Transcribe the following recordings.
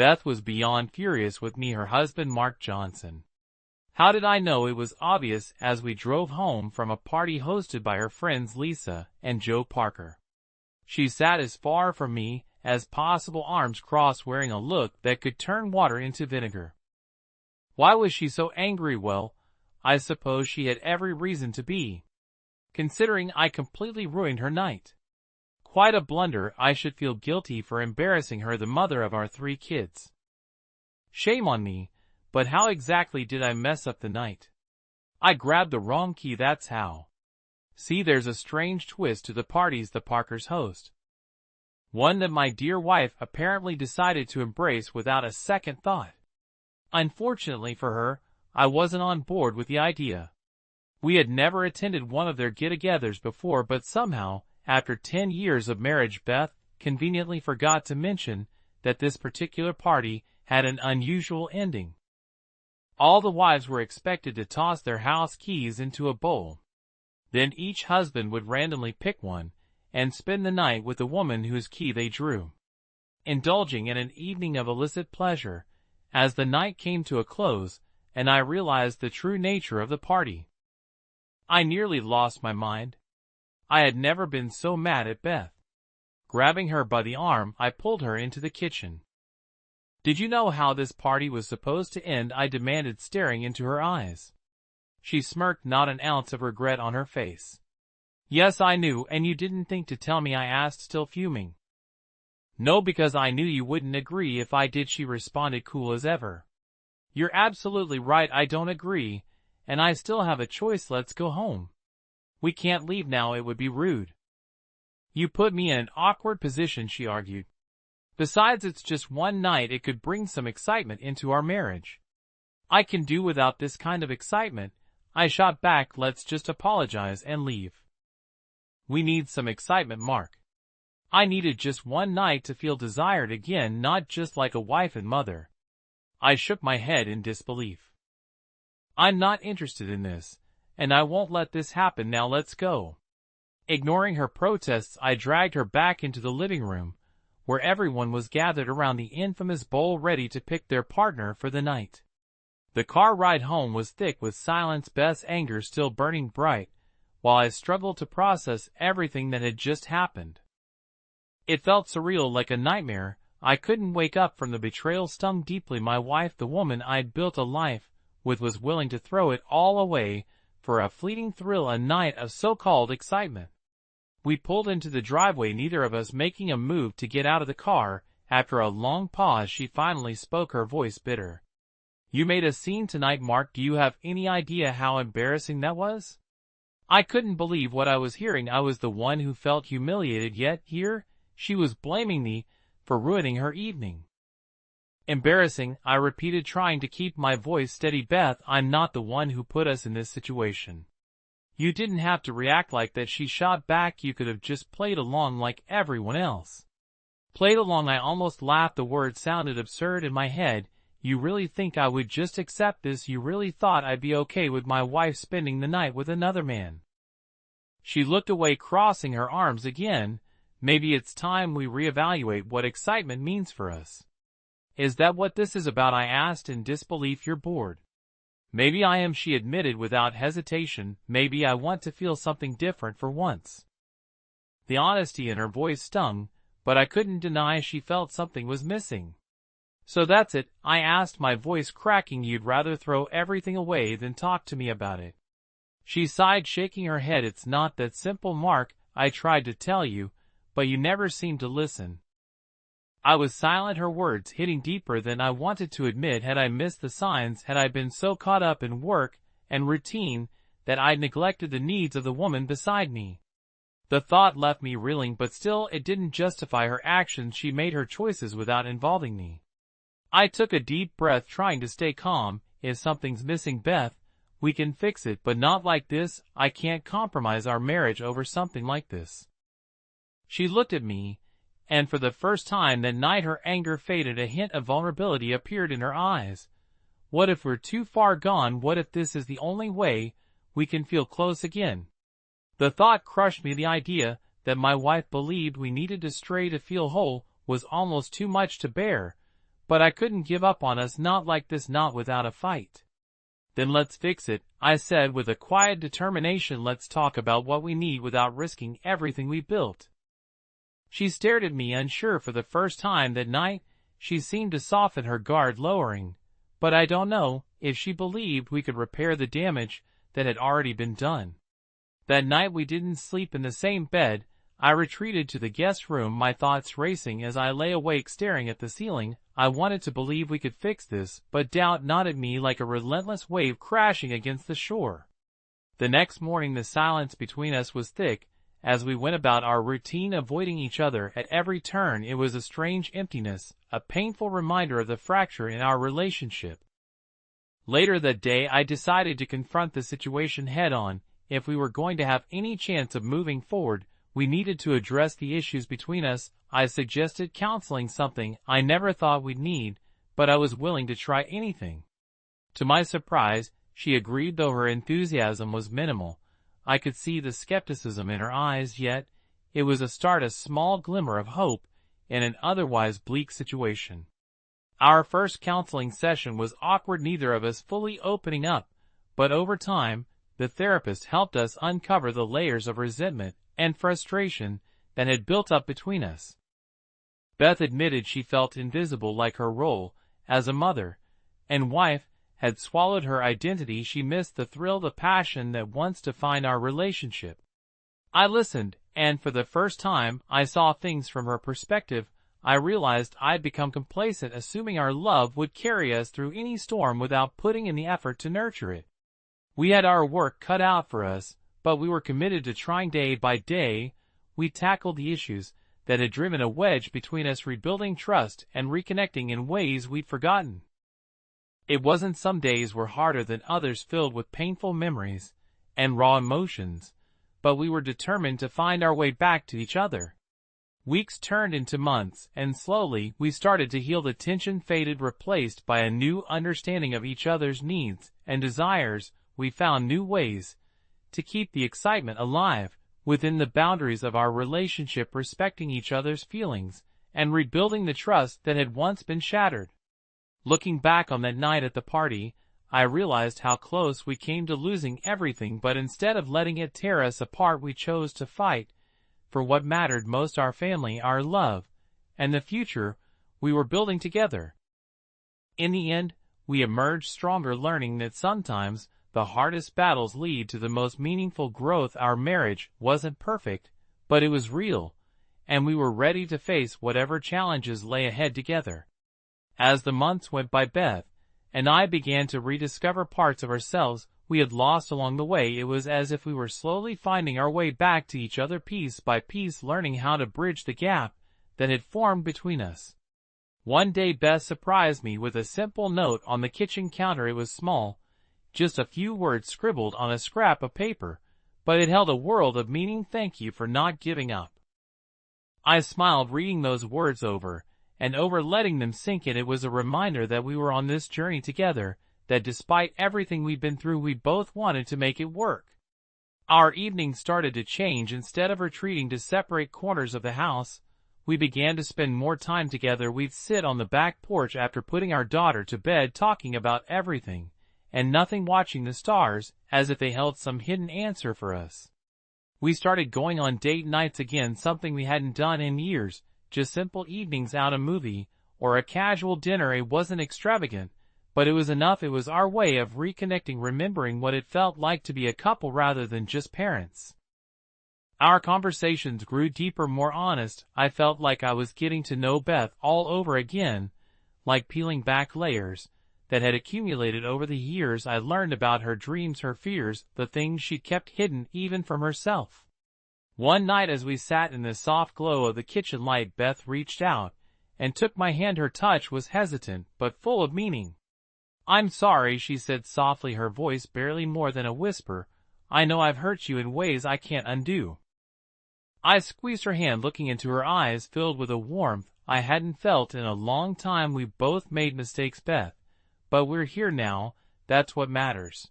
Beth was beyond furious with me, her husband Mark Johnson. How did I know? It was obvious as we drove home from a party hosted by her friends Lisa and Joe Parker. She sat as far from me as possible, arms crossed, wearing a look that could turn water into vinegar. Why was she so angry? Well, I suppose she had every reason to be, considering I completely ruined her night. Quite a blunder. I should feel guilty for embarrassing her, the mother of our 3 kids. Shame on me, but how exactly did I mess up the night? I grabbed the wrong key, that's how. See, there's a strange twist to the parties the Parkers host. One that my dear wife apparently decided to embrace without a second thought. Unfortunately for her, I wasn't on board with the idea. We had never attended one of their get-togethers before, but somehow, after 10 years of marriage, Beth conveniently forgot to mention that this particular party had an unusual ending. All the wives were expected to toss their house keys into a bowl. Then each husband would randomly pick one and spend the night with the woman whose key they drew, indulging in an evening of illicit pleasure. As the night came to a close, and I realized the true nature of the party, I nearly lost my mind. I had never been so mad at Beth. Grabbing her by the arm, I pulled her into the kitchen. "Did you know how this party was supposed to end?" I demanded, staring into her eyes. She smirked, not an ounce of regret on her face. "Yes, I knew, and you didn't think to tell me?" I asked, still fuming. "No, because I knew you wouldn't agree if I did," she responded, cool as ever. "You're absolutely right, I don't agree, and I still have a choice. Let's go home. We can't leave now, it would be rude." "You put me in an awkward position," she argued. "Besides, it's just one night. It could bring some excitement into our marriage." "I can do without this kind of excitement," I shot back. "Let's just apologize and leave." "We need some excitement, Mark." I needed just one night to feel desired again, not just like a wife and mother. I shook my head in disbelief. "I'm not interested in this, and I won't let this happen. Now let's go." Ignoring her protests, I dragged her back into the living room, where everyone was gathered around the infamous bowl, ready to pick their partner for the night. The car ride home was thick with silence, Beth's anger still burning bright, while I struggled to process everything that had just happened. It felt surreal, like a nightmare. I couldn't wake up from the betrayal. Stung deeply. My wife, the woman I'd built a life with, was willing to throw it all away for a fleeting thrill, a night of so-called excitement. We pulled into the driveway, neither of us making a move to get out of the car. After a long pause, she finally spoke, her voice bitter. "You made a scene tonight, Mark. Do you have any idea how embarrassing that was?" I couldn't believe what I was hearing. I was the one who felt humiliated, yet here she was blaming me for ruining her evening. "Embarrassing," I repeated, trying to keep my voice steady. "Beth, I'm not the one who put us in this situation. You didn't have to react like that," she shot back. "You could have just played along like everyone else." "Played along?" I almost laughed. The word sounded absurd in my head. "You really think I would just accept this? You really thought I'd be okay with my wife spending the night with another man?" She looked away, crossing her arms again. "Maybe it's time we reevaluate what excitement means for us." "Is that what this is about?" I asked in disbelief. "You're bored." "Maybe I am," she admitted without hesitation. "Maybe I want to feel something different for once." The honesty in her voice stung, but I couldn't deny she felt something was missing. "So that's it?" I asked, my voice cracking. "You'd rather throw everything away than talk to me about it?" She sighed, shaking her head. "It's not that simple, Mark. I tried to tell you, but you never seemed to listen." I was silent, her words hitting deeper than I wanted to admit. Had I missed the signs? Had I been so caught up in work and routine that I'd neglected the needs of the woman beside me? The thought left me reeling, but still it didn't justify her actions. She made her choices without involving me. I took a deep breath, trying to stay calm. "If something's missing, Beth, we can fix it, but not like this. I can't compromise our marriage over something like this." She looked at me, and for the first time that night her anger faded. A hint of vulnerability appeared in her eyes. "What if we're too far gone? What if this is the only way we can feel close again?" The thought crushed me. The idea that my wife believed we needed to stray to feel whole was almost too much to bear, but I couldn't give up on us, not like this, not without a fight. Then let's fix it, I said with a quiet determination. Let's talk about what we need without risking everything we built. She stared at me, unsure. For the first time that night, she seemed to soften, her guard lowering. But I don't know if she believed we could repair the damage that had already been done. That night we didn't sleep in the same bed. I retreated to the guest room, my thoughts racing as I lay awake staring at the ceiling. I wanted to believe we could fix this, but doubt gnawed at me like a relentless wave crashing against the shore. The next morning the silence between us was thick. As we went about our routine, avoiding each other at every turn, it was a strange emptiness, a painful reminder of the fracture in our relationship. Later that day I decided to confront the situation head-on. If we were going to have any chance of moving forward, we needed to address the issues between us. I suggested counseling, something I never thought we'd need, but I was willing to try anything. To my surprise, she agreed, though her enthusiasm was minimal. I could see the skepticism in her eyes, yet it was a start, a small glimmer of hope in an otherwise bleak situation. Our first counseling session was awkward, neither of us fully opening up, but over time, the therapist helped us uncover the layers of resentment and frustration that had built up between us. Beth admitted she felt invisible, like her role as a mother and wife had swallowed her identity. She missed the thrill, the passion that once defined our relationship. I listened, and for the first time, I saw things from her perspective. I realized I'd become complacent, assuming our love would carry us through any storm without putting in the effort to nurture it. We had our work cut out for us, but we were committed to trying. Day by day, we tackled the issues that had driven a wedge between us, rebuilding trust and reconnecting in ways we'd forgotten. It wasn't some days were harder than others, filled with painful memories and raw emotions, but we were determined to find our way back to each other. Weeks turned into months, and slowly we started to heal. The tension faded, replaced by a new understanding of each other's needs and desires. We found new ways to keep the excitement alive within the boundaries of our relationship, respecting each other's feelings and rebuilding the trust that had once been shattered. Looking back on that night at the party, I realized how close we came to losing everything, but instead of letting it tear us apart, we chose to fight for what mattered most: our family, our love, and the future we were building together. In the end, we emerged stronger, learning that sometimes the hardest battles lead to the most meaningful growth. Our marriage wasn't perfect, but it was real, and we were ready to face whatever challenges lay ahead together. As the months went by, Beth and I began to rediscover parts of ourselves we had lost along the way. It was as if we were slowly finding our way back to each other, piece by piece, learning how to bridge the gap that had formed between us. One day Beth surprised me with a simple note on the kitchen counter. It was small, just a few words scribbled on a scrap of paper, but it held a world of meaning. "Thank you for not giving up." I smiled reading those words over and over, letting them sink in. It was a reminder that we were on this journey together, that despite everything we'd been through, we both wanted to make it work. Our evenings started to change. Instead of retreating to separate corners of the house, we began to spend more time together. We'd sit on the back porch after putting our daughter to bed, talking about everything and nothing, watching the stars as if they held some hidden answer for us. We started going on date nights again, something we hadn't done in years. Just simple evenings out, a movie or a casual dinner. It wasn't extravagant, but it was enough. It was our way of reconnecting, remembering what it felt like to be a couple rather than just parents. Our conversations grew deeper, more honest. I felt like I was getting to know Beth all over again, like peeling back layers that had accumulated over the years. I learned about her dreams, her fears, the things she'd kept hidden even from herself. One night, as we sat in the soft glow of the kitchen light, Beth reached out and took my hand. Her touch was hesitant but full of meaning. "I'm sorry," she said softly, her voice barely more than a whisper. "I know I've hurt you in ways I can't undo." I squeezed her hand, looking into her eyes filled with a warmth I hadn't felt in a long time. "We both made mistakes, Beth, but we're here now. That's what matters."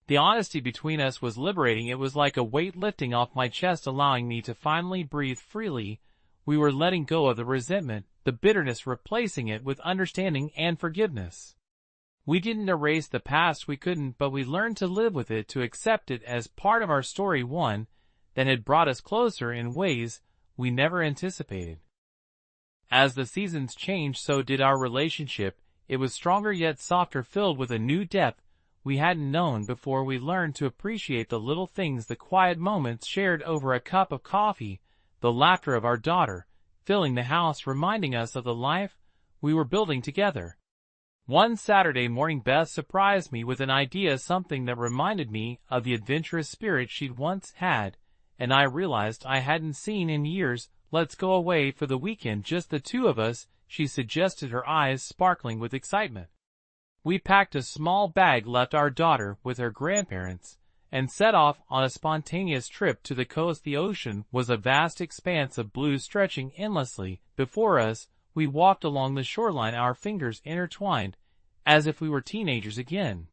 The honesty between us was liberating. It was like a weight lifting off my chest, allowing me to finally breathe freely. We were letting go of the resentment, the bitterness replacing it with understanding and forgiveness. We didn't erase the past, we couldn't, but we learned to live with it, to accept it as part of our story, one that had brought us closer in ways we never anticipated. As the seasons changed, so did our relationship. It was stronger yet softer, filled with a new depth we hadn't known before. We learned to appreciate the little things, the quiet moments shared over a cup of coffee, the laughter of our daughter filling the house, reminding us of the life we were building together. One Saturday morning, Beth surprised me with an idea, something that reminded me of the adventurous spirit she'd once had, and I realized I hadn't seen in years. "Let's go away for the weekend, just the two of us," she suggested, her eyes sparkling with excitement. We packed a small bag, left our daughter with her grandparents, and set off on a spontaneous trip to the coast. The ocean was a vast expanse of blue stretching endlessly before us. We walked along the shoreline, our fingers intertwined, as if we were teenagers again.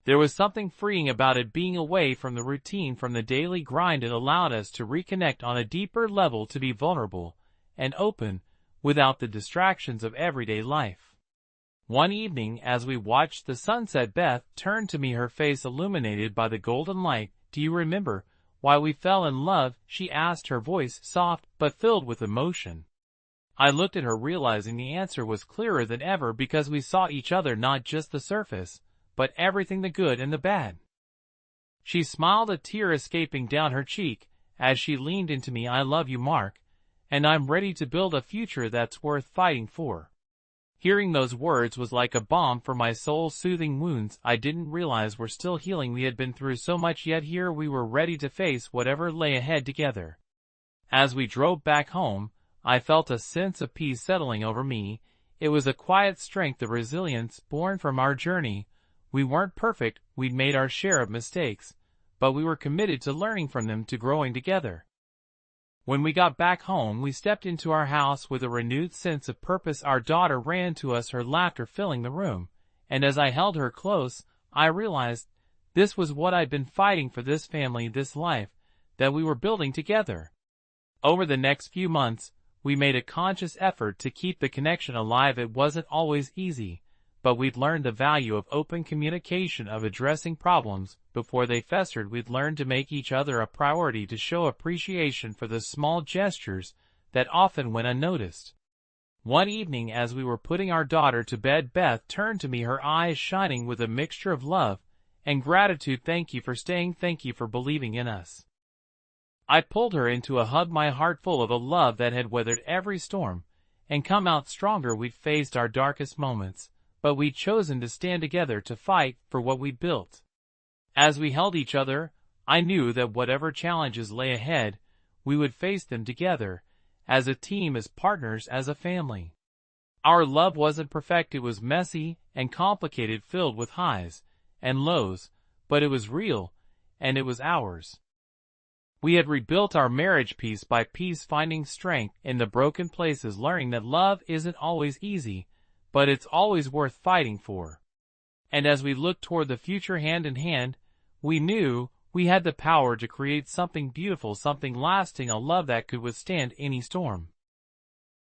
There was something freeing about it, being away from the routine, from the daily grind. It allowed us to reconnect on a deeper level, to be vulnerable and open without the distractions of everyday life. One evening, as we watched the sunset, Beth turned to me, her face illuminated by the golden light. "Do you remember why we fell in love?" she asked, her voice soft but filled with emotion. I looked at her, realizing the answer was clearer than ever, because we saw each other, not just the surface, but everything, the good and the bad. She smiled, a tear escaping down her cheek as she leaned into me. "I love you, Mark, and I'm ready to build a future that's worth fighting for." Hearing those words was like a balm for my soul, soothing wounds I didn't realize were still healing. We had been through so much, yet here we were, ready to face whatever lay ahead together. As we drove back home, I felt a sense of peace settling over me. It was a quiet strength, a resilience born from our journey. We weren't perfect, we'd made our share of mistakes, but we were committed to learning from them, to growing together. When we got back home, we stepped into our house with a renewed sense of purpose. Our daughter ran to us, her laughter filling the room, and as I held her close, I realized this was what I'd been fighting for, this family, this life that we were building together. Over the next few months, we made a conscious effort to keep the connection alive. It wasn't always easy, but we'd learned the value of open communication, of addressing problems before they festered. We'd learned to make each other a priority, to show appreciation for the small gestures that often went unnoticed. One evening, as we were putting our daughter to bed, Beth turned to me, her eyes shining with a mixture of love and gratitude. "Thank you for staying, thank you for believing in us." I pulled her into a hug, my heart full of a love that had weathered every storm and come out stronger. We'd faced our darkest moments, but we'd chosen to stand together, to fight for what we'd built. As we held each other, I knew that whatever challenges lay ahead, we would face them together, as a team, as partners, as a family. Our love wasn't perfect, it was messy and complicated, filled with highs and lows, but it was real, and it was ours. We had rebuilt our marriage piece by piece, finding strength in the broken places, learning that love isn't always easy, but it's always worth fighting for. And as we looked toward the future, hand in hand, we knew we had the power to create something beautiful, something lasting, a love that could withstand any storm.